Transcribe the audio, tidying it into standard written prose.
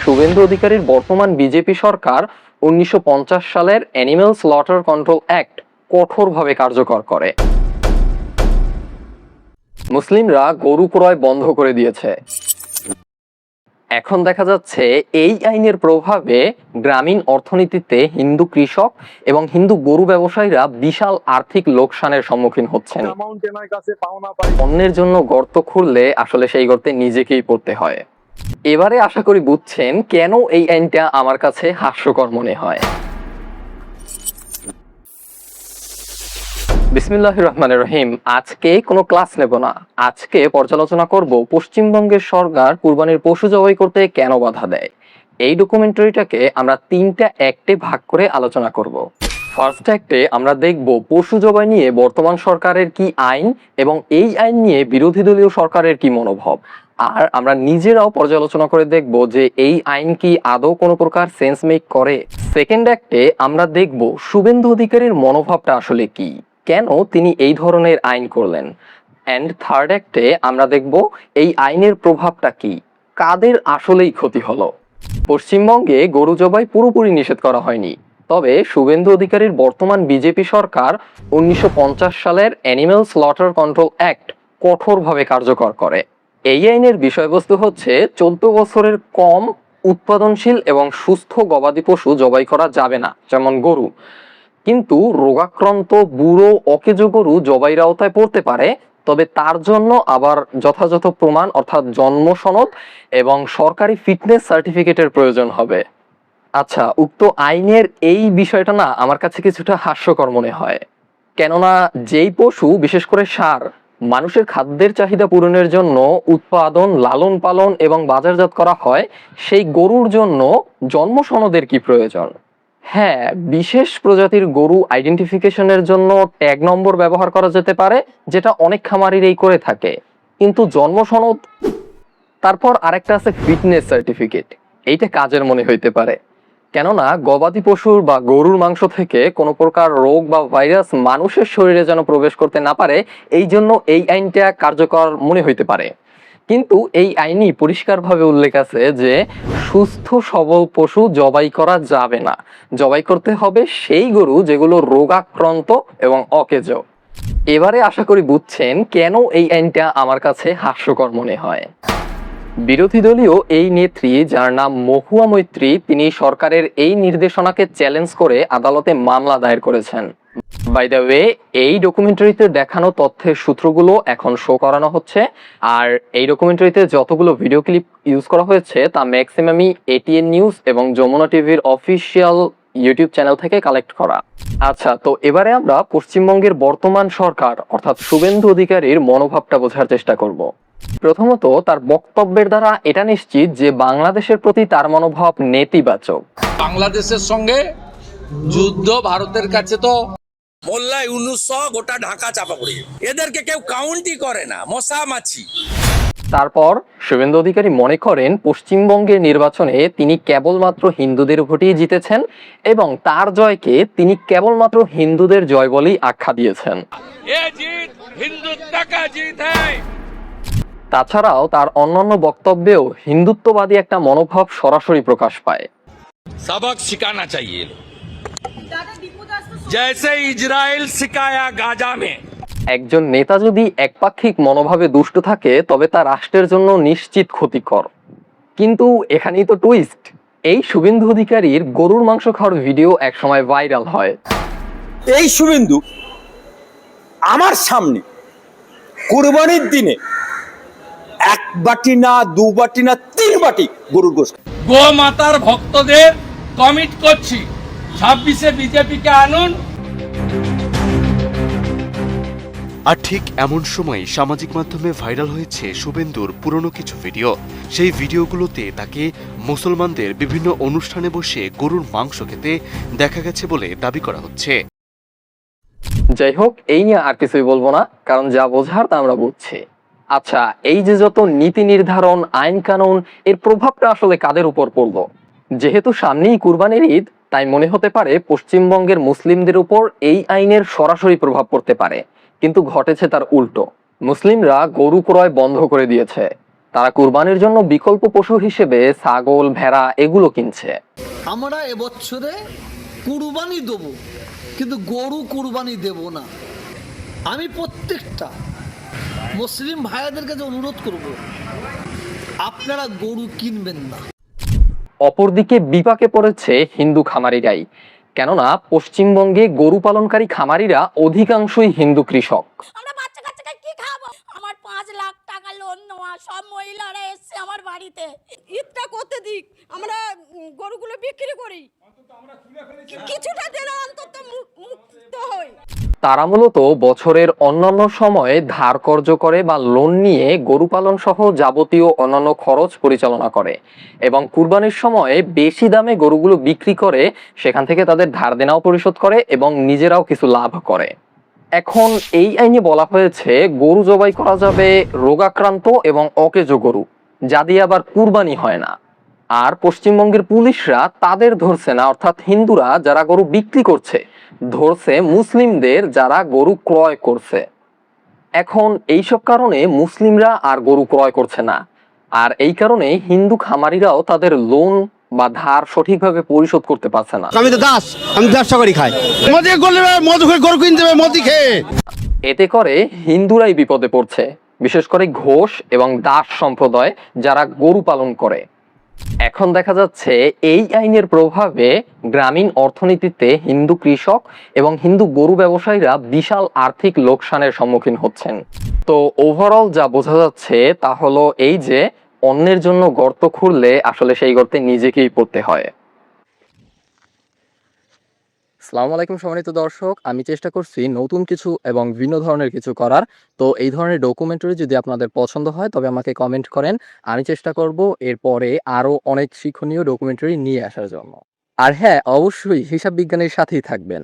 শুভেন্দু অধিকারীর বর্তমান বিজেপি সরকার 1950 সালের অ্যানিম্যাল স্লটার কন্ট্রোল অ্যাক্ট কঠোরভাবে কার্যকর করে। মুসলিমরা গরু ক্রয় বন্ধ করে দিয়েছে। এখন দেখা যাচ্ছে এই আইনের প্রভাবে গ্রামীণ অর্থনীতিতে হিন্দু কৃষক এবং হিন্দু গরু ব্যবসায়ীরা বিশাল আর্থিক লোকসানের সম্মুখীন হচ্ছেন। অন্যের জন্য গর্ত খুঁড়লে আসলে সেই গর্তে নিজেকেই পড়তে হয়। এবারে আশা করি বুঝছেন কেন এই আইনটা আমার কাছে হাস্যকর মনে হয়। বিসমিল্লাহির রহমানির রহিম। আজকে কোনো ক্লাস নেব না, আজকে পর্যালোচনা করব পশ্চিমবঙ্গের সরকার কুরবানির পশু জবাই করতে কেন বাধা দেয়। এই ডকুমেন্টারিটাকে আমরা 3টা অ্যাক্টে ভাগ করে আলোচনা করব। ফার্স্ট অ্যাক্টে আমরা দেখব পশু জবাই নিয়ে বর্তমান সরকারের কি আইন এবং এই আইন নিয়ে বিরোধী দলীয় সরকারের কি মনোভাব, আর আমরা নিজেরাও পর্যালোচনা করে দেখব যে এই আইন কি আদৌ কোনো প্রকার সেন্স মেক করে। সেকেন্ড অ্যাক্টে আমরা দেখব শুভেন্দু অধিকারীর মনোভাবটা আসলে কি, কেন তিনি এই ধরনের আইন করলেন। অ্যান্ড থার্ড অ্যাক্টে আমরা দেখব এই আইনের প্রভাবটা কি, কাদের আসলেই ক্ষতি হলো। পশ্চিমবঙ্গে গরু জবাই পুরোপুরি নিষেধ করা হয়নি, তবে শুভেন্দু অধিকারীর বর্তমান বিজেপি সরকার 1950 সালের অ্যানিম্যাল স্লটার কন্ট্রোল অ্যাক্ট কঠোরভাবে কার্যকর করে। এই আইনের বিষয়বস্তু হচ্ছে 14 বছরের কম উৎপাদনশীল এবং সুস্থ গবাদি পশু জবাই করা যাবে না, যেমন গরু। কিন্তু রোগাক্রান্ত বুড়ো অকেজো গরু জবাইয়ের আওতায় পড়তে পারে, তবে তার জন্য আবার যথাযথ প্রমাণ অর্থাৎ জন্ম সনদ এবং সরকারি ফিটনেস সার্টিফিকেটের প্রয়োজন হবে। আচ্ছা, উক্ত আইনের এই বিষয়টা না আমার কাছে কিছুটা হাস্যকর মনে হয়, কেননা যেই পশু বিশেষ করে ষাঁড় মানুষের খাদ্যের চাহিদা পূরণের জন্য উৎপাদন, লালন পালন এবং বাজারজাত করা হয়, সেই গরুর জন্য জন্ম সনদের কি প্রয়োজন? হ্যাঁ, বিশেষ প্রজাতির গরু আইডেন্টিফিকেশনের জন্য ট্যাগ নম্বর ব্যবহার করা যেতে পারে, যেটা অনেক খামারিরাই করে থাকে, কিন্তু জন্ম সনদ। তারপর আরেকটা আছে ফিটনেস সার্টিফিকেট, এইটা কাজের মনে হইতে পারে, কেননা গবাদি পশুর বা গরুর মাংস থেকে কোনো প্রকার রোগ বা ভাইরাস মানুষের শরীরে যেন প্রবেশ করতে না পারে, এই জন্য এই আইনটা কার্যকর মনে হইতে পারে। কিন্তু এই আইনই পরিষ্কারভাবে উল্লেখ আছে যে সুস্থ সবল পশু জবাই করা যাবে না, জবাই করতে হবে সেই গরু যেগুলো রোগাক্রান্ত এবং অকেজো। এবারে আশা করি বুঝছেন কেন এই আইনটা আমার কাছে হাস্যকর মনে হয়। বিরোধী দলীয় এই নেত্রী, যার নাম মহুয়া মৈত্রী, তিনি সরকারের এই নির্দেশনাকে চ্যালেঞ্জ করে আদালতে মামলা দায়ের করেছেন। বাই দ্য ওয়ে, এই ডকুমেন্টারিতে দেখানো তথ্যের সূত্রগুলো এখন শো করানো হচ্ছে, আর এই ডকুমেন্টারিতে যতগুলো ভিডিও ক্লিপ ইউজ করা হয়েছে তা ম্যাক্সিমামই এটিএন নিউজ এবং যমুনা টিভির অফিসিয়াল ইউটিউব চ্যানেল থেকে কালেক্ট করা। আচ্ছা, তো এবারে আমরা পশ্চিমবঙ্গের বর্তমান সরকার অর্থাৎ শুভেন্দু অধিকারীর মনোভাবটা বোঝার চেষ্টা করব। প্রথমত, তার বক্তব্যের দ্বারা এটা নিশ্চিত যে বাংলাদেশের প্রতি তার মনোভাব নেতিবাচক। বাংলাদেশের সঙ্গে যুদ্ধ ভারতের কাছে তো মোল্লা ইউনুস গোটা ঢাকা চাপা পড়ে, এদেরকে কেউ কাউন্টই করে না, মশা মাছি। তারপর শুভেন্দু অধিকারী মনে করেন পশ্চিমবঙ্গের নির্বাচনে তিনি কেবলমাত্র হিন্দুদের ভোটেই জিতেছেন এবং তার জয়কে তিনি কেবলমাত্র হিন্দুদের জয় বলেই আখ্যা দিয়েছেন। তাছাড়াও তার অন্যান্য বক্তব্যেও হিন্দুত্ববাদী একটা মনোভাব সরাসরি প্রকাশ পায়। सबक सिखाना चाहिए, जैसे इजराइल सिखाया गाजा में। একজন নেতা যদি একপাক্ষিক মনোভাবে দুষ্ট থাকে তবে তা রাষ্ট্রের জন্য নিশ্চিত ক্ষতিকর। কিন্তু এখানেই তো টুইস্ট, এই শুভেন্দু অধিকারীর গরুর মাংস খাওয়ার ভিডিও একসময় ভাইরাল হয়। এই শুভেন্দু আমার সামনে কুরবানির দিনে 1 বাটি না 2 বাটি না 3 বাটি গরুর গোশত। গো মাতার ভক্তদের কমিট করছি 26-এ বিজেপিকে আনুন। আর ঠিক এমন সময় সামাজিক মাধ্যমে ভাইরাল হয়েছে শুভেন্দুর পুরনো কিছু ভিডিও। সেই ভিডিওগুলোতে তাকে মুসলমানদের বিভিন্ন অনুষ্ঠানে বসে গরুর মাংস খেতে দেখা গেছে বলে দাবি করা হচ্ছে। যাই হোক, এই নিয়ে আর কিছুই বলবো না, কারণ যা বোঝার তা আমরা বুঝছি। আচ্ছা, এই যে যত নীতি নির্ধারণ, আইন কানুন, এর প্রভাবটা আসলে কাদের উপর পড়লো? যেহেতু সামনেই কুরবানির ঈদ, তাই মনে হতে পারে পশ্চিমবঙ্গের মুসলিমদের উপর এই আইনের সরাসরি প্রভাব পড়তে পারে, কিন্তু ঘটেছে তার উল্টো। মুসলিমরা গরু ক্রয় বন্ধ করে দিয়েছে। তারা কুরবানির জন্য বিকল্প পশু হিসেবে ছাগল, ভেড়া এগুলো কিনছে। আমরা এবছরে কুরবানি দেবো, কিন্তু গরু কুরবানি দেব না। আমি প্রত্যেকটা মুসলিম ভাইদের কাছে অনুরোধ করব, আপনারা গরু কিনবেন না। অপরদিকে বিপাকে পড়েছে হিন্দু খামারিরাই, কেননা পশ্চিমবঙ্গে গরু পালনকারী খামারিরা অধিকাংশই হিন্দু কৃষক। আমরা বাচ্চা কাচ্চাকে কি খাবো? আমার 5 লাখ টাকা লোন নেওয়া, সব মহিলারা এসছে আমার বাড়িতে। ঈদটা করতে দিক, আমরা গরুগুলো বিক্রি করি, কিছুটা দিন অন্তত মুক্ত হই। তারা মূলত বছরের অন্যান্য সময়ে ধার কর্জ করে বা লোন নিয়ে গরু পালন সহ যাবতীয় অন্যান্য খরচ পরিচালনা করে এবং কুরবানির সময়ে বেশি দামে গরুগুলো বিক্রি করে সেখান থেকে তাদের ধার দেনাও পরিশোধ করে এবং নিজেরাও কিছু লাভ করে। এখন এই আইনে বলা হয়েছে গরু জবাই করা যাবে রোগাক্রান্ত এবং অকেজো গরু, যা দিয়ে আবার কুরবানি হয় না। আর পশ্চিমবঙ্গের পুলিশরা তাদের ধরছে না, অর্থাৎ হিন্দুরা যারা গরু বিক্রি করছে ধরছে মুসলিমদের যারা গরু ক্রয় করছে। এখন এইসব কারণে মুসলিমরা আর গরু ক্রয় করছে না, আর এই কারণে হিন্দু খামারিরাও তাদের লোন বা ধার সঠিকভাবে পরিশোধ করতে পারছে না। আমি তো দাস, আমি ব্যবসা করি খাই, মদ করলে মদ খেয়ে গরু কিনতে হবে, মদ খেয়ে। এতে করে হিন্দুরাই বিপদে পড়ছে, বিশেষ করে ঘোষ এবং দাস সম্প্রদায় যারা গরু পালন করে। এখন দেখা যাচ্ছে এই আইনের প্রভাবে গ্রামীণ অর্থনীতিতে হিন্দু কৃষক এবং হিন্দু গরু ব্যবসায়ীরা বিশাল আর্থিক লোকসানের সম্মুখীন হচ্ছেন। তো ওভারঅল যা বোঝা যাচ্ছে তা হলো এই যে অন্যের জন্য গর্ত খুঁড়লে আসলে সেই গর্তে নিজেকেই পড়তে হয়। আসসালামু আলাইকুম সম্মানিত দর্শক, আমি চেষ্টা করছি নতুন কিছু এবং ভিন্ন ধরনের কিছু করার। তো এই ধরনের ডকুমেন্টারি যদি আপনাদের পছন্দ হয় তবে আমাকে কমেন্ট করেন, আমি চেষ্টা করব এরপরে আরো অনেক শিক্ষণীয় ডকুমেন্টারি নিয়ে আসার জন্য। আর হ্যাঁ, অবশ্যই হিসাব বিজ্ঞানের সাথেই থাকবেন।